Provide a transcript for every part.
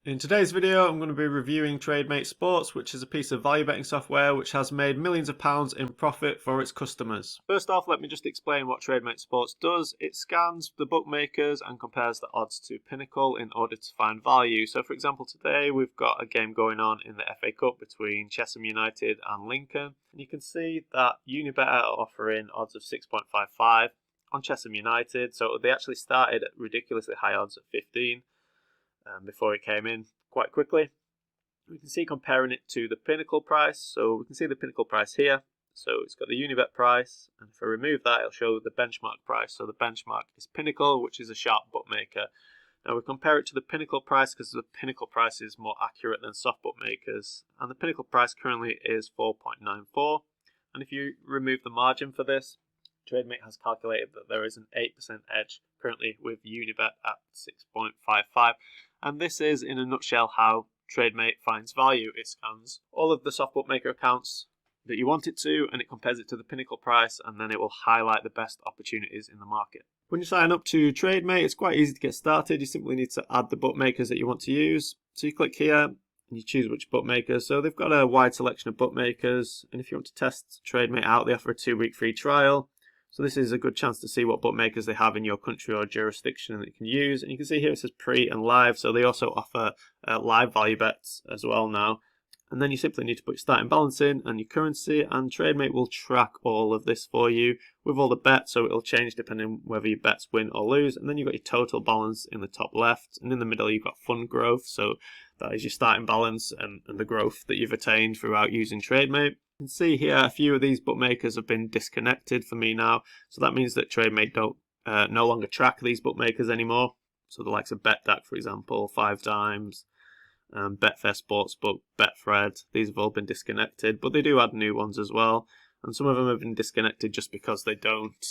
In today's video, I'm going to be reviewing Trademate Sports, which is a piece of value betting software which has made millions of pounds in profit for its customers. First off, let me just explain what Trademate Sports does. It scans the bookmakers and compares the odds to Pinnacle in order to find value. So for example, today we've got a game going on in the FA Cup between Cheshire United and Lincoln. And you can see that Unibet are offering odds of 6.55 on Cheshire United. So they actually started at ridiculously high odds at 15. Before it came in quite quickly. We can see comparing it to the Pinnacle price. So we can see the Pinnacle price here. So it's got the Unibet price, and if I remove that, it'll show the benchmark price. So the benchmark is Pinnacle, which is a sharp bookmaker. Now we compare it to the Pinnacle price because the Pinnacle price is more accurate than soft bookmakers, and the Pinnacle price currently is 4.94. And if you remove the margin for this, Trademate has calculated that there is an 8% edge currently with Unibet at 6.55. And this is, in a nutshell, how Trademate finds value. It scans all of the soft bookmaker accounts that you want it to, and it compares it to the Pinnacle price, and then it will highlight the best opportunities in the market. When you sign up to Trademate, it's quite easy to get started. You simply need to add the bookmakers that you want to use. So you click here, and you choose which bookmakers. So they've got a wide selection of bookmakers, and if you want to test Trademate out, they offer a 2-week free trial. So this is a good chance to see what bookmakers they have in your country or jurisdiction that you can use. And you can see here it says pre and live. So they also offer live value bets as well now. And then you simply need to put your starting balance in and your currency, and Trademate will track all of this for you with all the bets. So it'll change depending on whether your bets win or lose. And then you've got your total balance in the top left, and in the middle you've got fund growth. So that is your starting balance and the growth that you've attained throughout using Trademate. You can see here a few of these bookmakers have been disconnected for me now, so that means that Trademate don't no longer track these bookmakers anymore. So the likes of BetDAC, for example, 5 Dimes, Betfair Sportsbook, Betfred, these have all been disconnected, but they do add new ones as well, and some of them have been disconnected just because they don't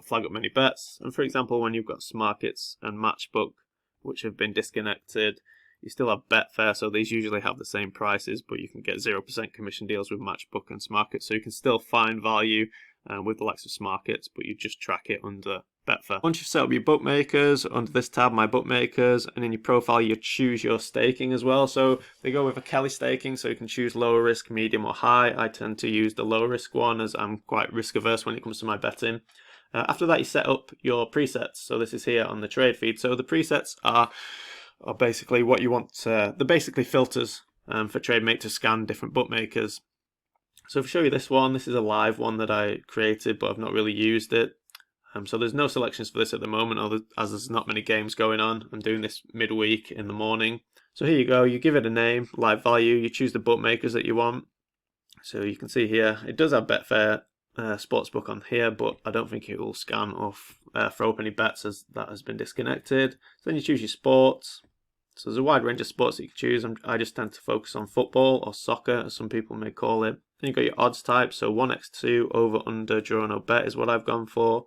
flag up many bets. And for example, when you've got Smarkets and Matchbook, which have been disconnected, you still have Betfair, so these usually have the same prices, but you can get 0% commission deals with Matchbook and Smarkets, so you can still find value with the likes of Smarkets, but you just track it under Betfair. Once you've set up your bookmakers, under this tab, My Bookmakers, and in your profile you choose your staking as well. So they go with a Kelly staking, so you can choose lower risk, medium or high. I tend to use the lower risk one as I'm quite risk averse when it comes to my betting. After that you set up your presets, so this is here on the trade feed. So the presets are basically what you want. They're basically filters for Trademate to scan different bookmakers. So if I show you this one, this is a live one that I created, but I've not really used it. So there's no selections for this at the moment, as there's not many games going on. I'm doing this midweek in the morning. So here you go, you give it a name, live value, you choose the bookmakers that you want. So you can see here, it does have Betfair Sportsbook on here, but I don't think it will scan or throw up any bets as that has been disconnected. So then you choose your sports. So there's a wide range of sports that you can choose. I just tend to focus on football or soccer, as some people may call it. Then you've got your odds type, so 1x2, over, under, draw, no bet is what I've gone for.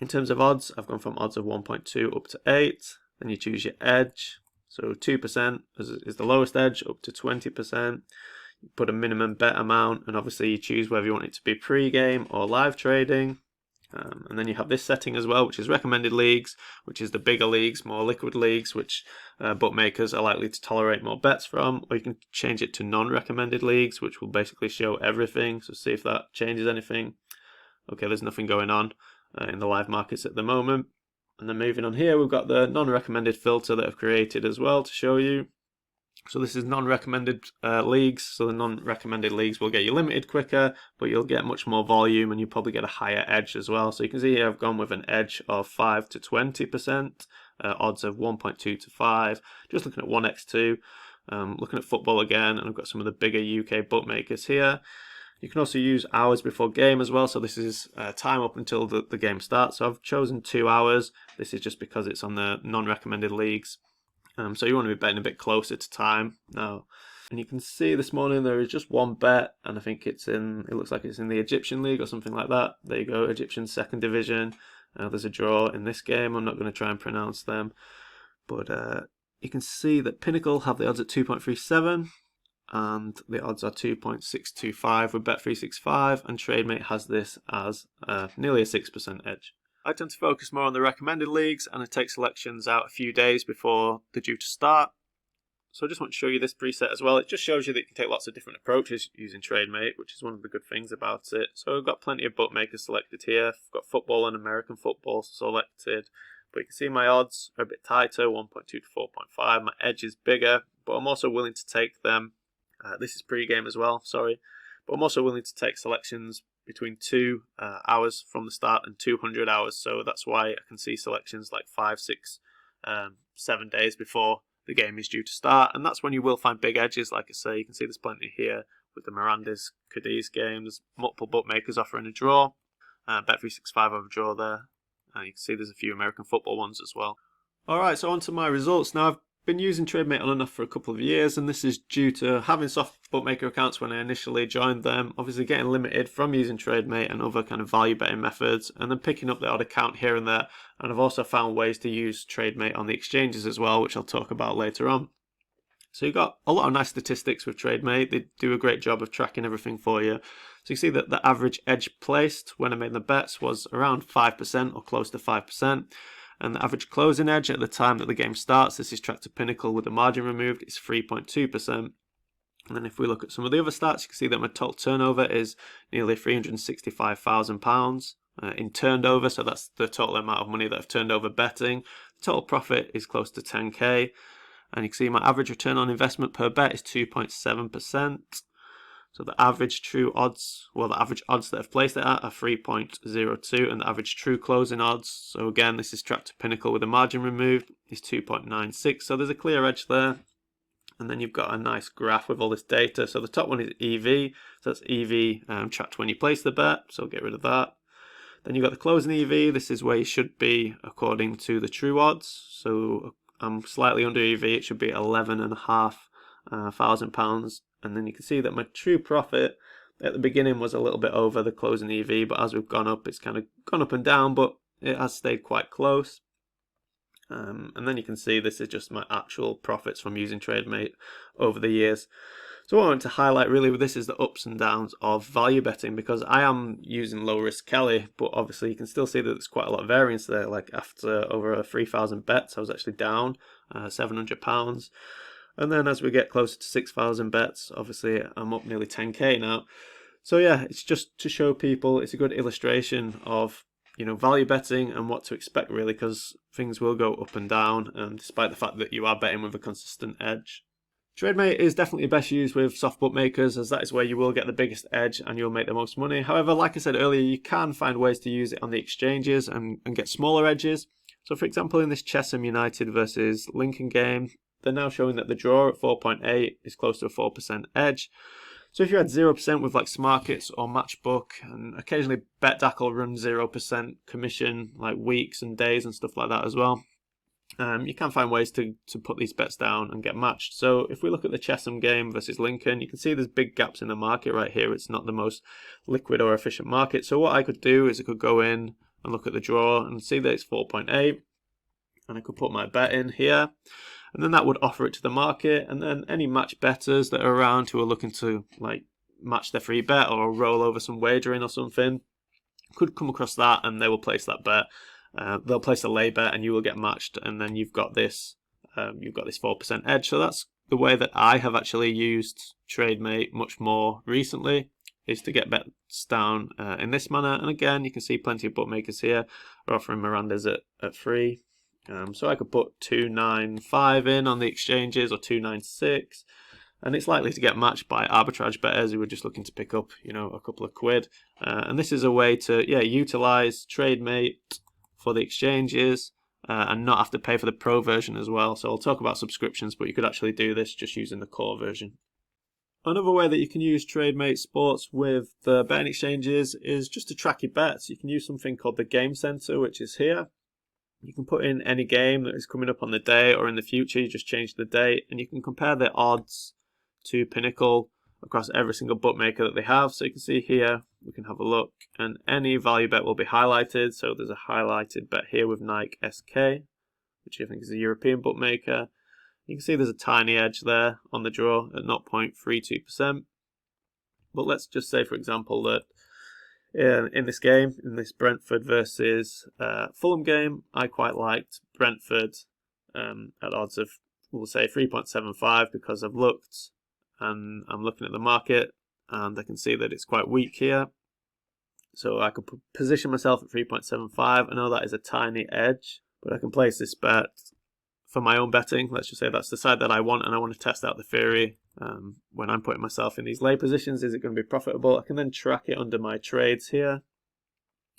In terms of odds, I've gone from odds of 1.2 up to 8. Then you choose your edge, so 2% is the lowest edge, up to 20%. You put a minimum bet amount, and obviously you choose whether you want it to be pre-game or live trading. And then you have this setting as well, which is recommended leagues, which is the bigger leagues, more liquid leagues, which bookmakers are likely to tolerate more bets from. Or you can change it to non-recommended leagues, which will basically show everything. So see if that changes anything. Okay, there's nothing going on in the live markets at the moment. And then moving on here, we've got the non-recommended filter that I've created as well to show you. So this is non-recommended leagues. So the non-recommended leagues will get you limited quicker, but you'll get much more volume and you'll probably get a higher edge as well. So you can see here I've gone with an edge of 5 to 20%, odds of 1.2 to 5, just looking at 1x2, looking at football again, and I've got some of the bigger UK bookmakers here. You can also use hours before game as well, so this is time up until the game starts. So I've chosen 2 hours. This is just because it's on the non-recommended leagues. So you want to be betting a bit closer to time now. And you can see this morning there is just one bet, and I think it looks like it's in the Egyptian League or something like that. There you go, Egyptian 2nd Division. There's a draw in this game. I'm not going to try and pronounce them. But you can see that Pinnacle have the odds at 2.37. And the odds are 2.625 with Bet365, and Trademate has this as nearly a 6% edge. I tend to focus more on the recommended leagues, and I take selections out a few days before they're due to start. So I just want to show you this preset as well. It just shows you that you can take lots of different approaches using TradeMate, which is one of the good things about it. So I've got plenty of bookmakers selected here. I've got football and American football selected. But you can see my odds are a bit tighter, 1.2 to 4.5. My edge is bigger, but I'm also willing to take them. This is pre-game as well, sorry. But I'm also willing to take selections between 2 hours from the start and 200 hours. So that's why I can see selections like 5, 6, 7 days before the game is due to start. And that's when you will find big edges, like I say. You can see there's plenty here with the Miranda's, Cadiz games, multiple bookmakers offering a draw. Bet365 have a draw there. You can see there's a few American football ones as well. Alright, so on to my results. Now, I've been using TradeMate on and off for a couple of years, and this is due to having soft bookmaker accounts when I initially joined them, obviously getting limited from using TradeMate and other kind of value betting methods, and then picking up the odd account here and there. And I've also found ways to use TradeMate on the exchanges as well, which I'll talk about later on. So you've got a lot of nice statistics with TradeMate. They do a great job of tracking everything for you. So you see that the average edge placed when I made the bets was around 5% or close to 5%. And the average closing edge at the time that the game starts, this is tracked to Pinnacle with the margin removed, is 3.2%. And then if we look at some of the other stats, you can see that my total turnover is nearly £365,000 in turned over. So that's the total amount of money that I've turned over betting. The total profit is close to 10k. And you can see my average return on investment per bet is 2.7%. So the average true odds, well, the average odds that I've placed it at are 3.02, and the average true closing odds, so again, this is tracked to Pinnacle with the margin removed, is 2.96. So there's a clear edge there. And then you've got a nice graph with all this data. So the top one is EV, so that's EV tracked when you place the bet, so get rid of that. Then you've got the closing EV, this is where you should be according to the true odds. So I'm slightly under EV, it should be £11,500. And then you can see that my true profit at the beginning was a little bit over the closing EV, but as we've gone up, it's kind of gone up and down, but it has stayed quite close. And then you can see this is just my actual profits from using TradeMate over the years. So what I want to highlight really with this is the ups and downs of value betting, because I am using low risk Kelly, but obviously you can still see that there's quite a lot of variance there. Like after over 3,000 bets, I was actually down £700. And then as we get closer to 6,000 bets, obviously I'm up nearly 10k now. So yeah, it's just to show people, it's a good illustration of, you know, value betting and what to expect really, because things will go up and down, and despite the fact that you are betting with a consistent edge. TradeMate is definitely best used with soft bookmakers, as that is where you will get the biggest edge and you'll make the most money. However, like I said earlier, you can find ways to use it on the exchanges and get smaller edges. So for example, in this Chesham United versus Lincoln game, they're now showing that the draw at 4.8 is close to a 4% edge. So if you had 0% with like Smarkets or Matchbook, and occasionally BetDAC will run 0% commission, like weeks and days and stuff like that as well, you can find ways to put these bets down and get matched. So if we look at the Chesham game versus Lincoln, you can see there's big gaps in the market right here. It's not the most liquid or efficient market. So what I could do is I could go in and look at the draw and see that it's 4.8, and I could put my bet in here. And then that would offer it to the market, and then any match bettors that are around who are looking to like match their free bet or roll over some wagering or something could come across that, and they will place that bet. They'll place a lay bet, and you will get matched, and then you've got this 4% edge. So that's the way that I have actually used TradeMate much more recently, is to get bets down in this manner. And again, you can see plenty of bookmakers here are offering Miranda's at free. So I could put 295 in on the exchanges, or 296, and it's likely to get matched by arbitrage bettors who are just looking to pick up, you know, a couple of quid. And this is a way to, utilize TradeMate for the exchanges and not have to pay for the pro version as well. So I'll talk about subscriptions, but you could actually do this just using the core version. Another way that you can use TradeMate Sports with the betting exchanges is just to track your bets. You can use something called the Game Center, which is here. You can put in any game that is coming up on the day or in the future. You just change the date, and you can compare the odds to Pinnacle across every single bookmaker that they have. So you can see here, we can have a look, and any value bet will be highlighted. So there's a highlighted bet here with Nike SK, which I think is a European bookmaker. You can see there's a tiny edge there on the draw at 0.32%. But let's just say, for example, that in this game, in this Brentford versus Fulham game, I quite liked Brentford at odds of we'll say 3.75 because I've looked and I'm looking at the market and I can see that it's quite weak here. So I could position myself at 3.75. I know that is a tiny edge, but I can place this bet for my own betting. Let's just say that's the side that I want, and I want to test out the theory when I'm putting myself in these lay positions. Is it going to be profitable? I can then track it under my trades here.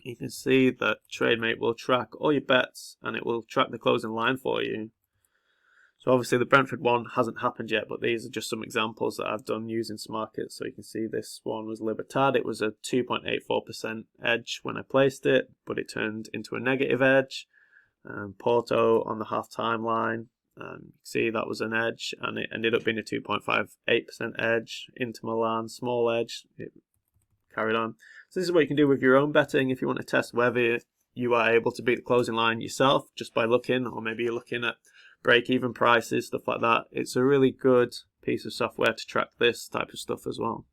You can see that TradeMate will track all your bets and it will track the closing line for you. So obviously the Brentford one hasn't happened yet, but these are just some examples that I've done using Smarkets. So you can see this one was Libertad. It was a 2.84% edge when I placed it, but it turned into a negative edge. Porto on the half-time line, you can see that was an edge, and it ended up being a 2.58% edge. Inter Milan, small edge, it carried on. So this is what you can do with your own betting if you want to test whether you are able to beat the closing line yourself just by looking, or maybe you're looking at break-even prices, stuff like that. It's a really good piece of software to track this type of stuff as well.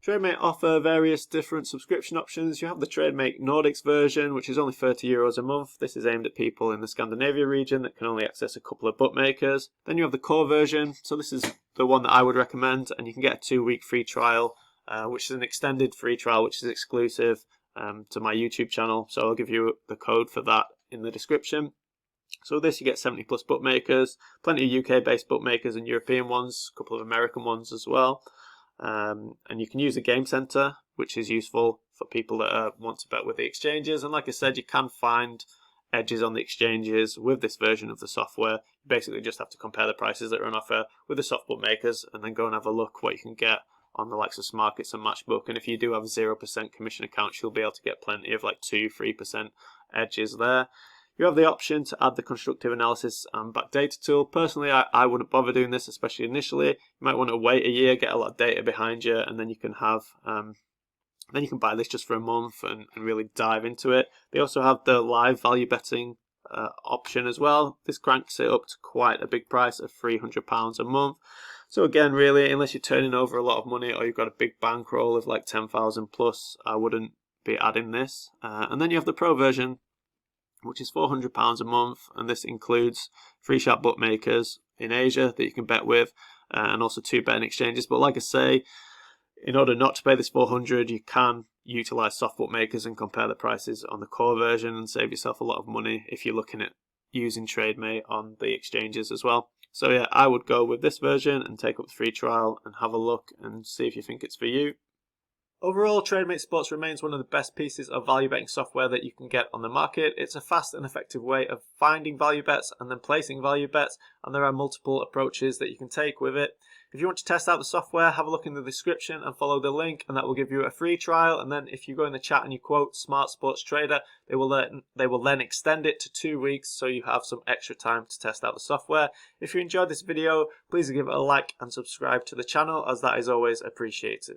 TradeMate offer various different subscription options. You have the TradeMate Nordics version, which is only €30 a month. This is aimed at people in the Scandinavia region that can only access a couple of bookmakers. Then you have the core version. So this is the one that I would recommend, and you can get a 2-week free trial, which is an extended free trial, which is exclusive to my YouTube channel. So I'll give you the code for that in the description. So this, you get 70 plus bookmakers, plenty of UK-based bookmakers and European ones, a couple of American ones as well. And you can use a game center, which is useful for people that want to bet with the exchanges. And like I said, you can find edges on the exchanges with this version of the software. You basically just have to compare the prices that are on offer with the soft bookmakers and then go and have a look what you can get on the likes of Smarkets and Matchbook. And if you do have 0% commission accounts, you'll be able to get plenty of like 2-3% edges there. You have the option to add the constructive analysis and backdata tool. Personally, I wouldn't bother doing this, especially initially. You might want to wait a year, get a lot of data behind you, and then you can have then you can buy this just for a month and really dive into it. They also have the live value betting option as well. This cranks it up to quite a big price of £300 a month. So again, really, unless you're turning over a lot of money or you've got a big bankroll of like 10,000 plus, I wouldn't be adding this. And then you have the pro version, which is £400 a month, and this includes free shot bookmakers in Asia that you can bet with, and also 2 betting exchanges. But like I say, in order not to pay this $400, you can utilize soft bookmakers and compare the prices on the core version and save yourself a lot of money if you're looking at using TradeMate on the exchanges as well. So yeah, I would go with this version and take up the free trial and have a look and see if you think it's for you. Overall, TradeMate Sports remains one of the best pieces of value betting software that you can get on the market. It's a fast and effective way of finding value bets and then placing value bets, and there are multiple approaches that you can take with it. If you want to test out the software, have a look in the description and follow the link, and that will give you a free trial. And then if you go in the chat and you quote Smart Sports Trader, they will then extend it to 2 weeks, so you have some extra time to test out the software. If you enjoyed this video, please give it a like and subscribe to the channel, as that is always appreciated.